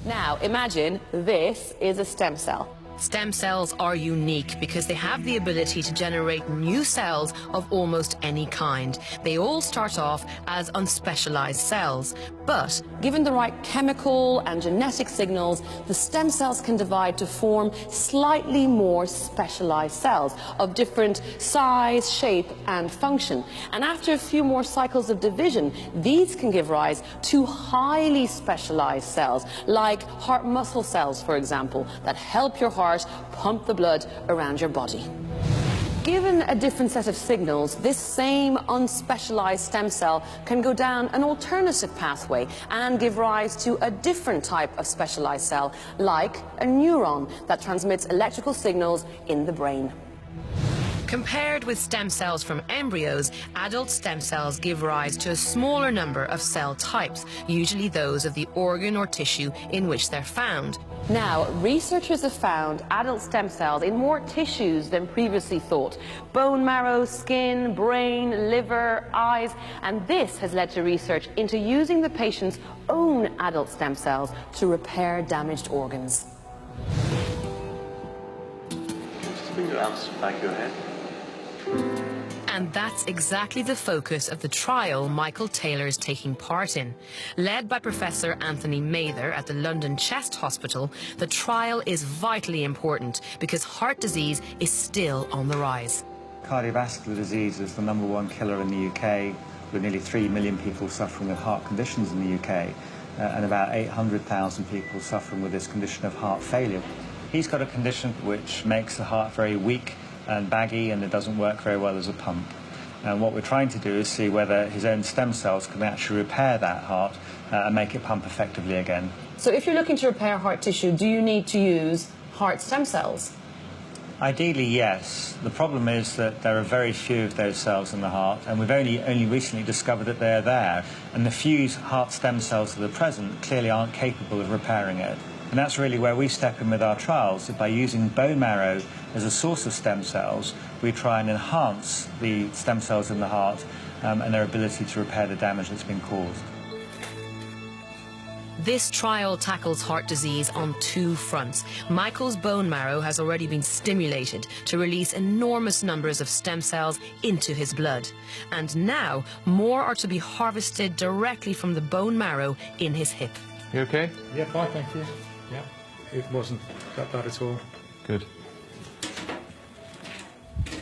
Now, imagine this is a stem cell. Stem cells are unique because they have the ability to generate new cells of almost any kind. They all start off as unspecialized cells, but Given the right chemical and genetic signals, the stem cells can divide to form slightly more specialized cells of different size, shape, and function. And after a few more cycles of division, these can give rise to highly specialized cells, like heart muscle cells, for example, that help your heart pump the blood around your body. Given a different set of signals, this same unspecialized stem cell can go down an alternative pathway and give rise to a different type of specialized cell, like a neuron that transmits electrical signals in the brain. compared with stem cells from embryos, adult stem cells give rise to a smaller number of cell types, usually those of the organ or tissue in which they're found. Now, researchers have found adult stem cells in more tissues than previously thought. Bone marrow, skin, brain, liver, eyes, and this has led to research into using the patient's own adult stem cells to repair damaged organs. Just bring your arms back of your head. And that's exactly the focus of the trial Michael Taylor is taking part in. Led by Professor Anthony Mather at the London Chest Hospital, the trial is vitally important because heart disease is still on the rise. Cardiovascular disease is the #1 killer in the UK, with nearly 3 million people suffering with heart conditions in the UK, and about 800,000 people suffering with this condition of heart failure. He's got a condition which makes the heart very weak and baggy, and it doesn't work very well as a pump. And what we're trying to do is see whether his own stem cells can actually repair that heart and make it pump effectively again. So if you're looking to repair heart tissue, do you need to use heart stem cells? Ideally, yes. The problem is that there are very few of those cells in the heart, and we've only recently discovered that they're there. And the few heart stem cells that are present clearly aren't capable of repairing it. And that's really where we step in with our trials, that by using bone marrow as a source of stem cells, we try and enhance the stem cells in the heart and their ability to repair the damage that's been caused. This trial tackles heart disease on two fronts. Michael's bone marrow has already been stimulated to release enormous numbers of stem cells into his blood. And now, more are to be harvested directly from the bone marrow in his hip. You okay? Yeah, fine, thank you. Yeah, it wasn't that bad at all. Good.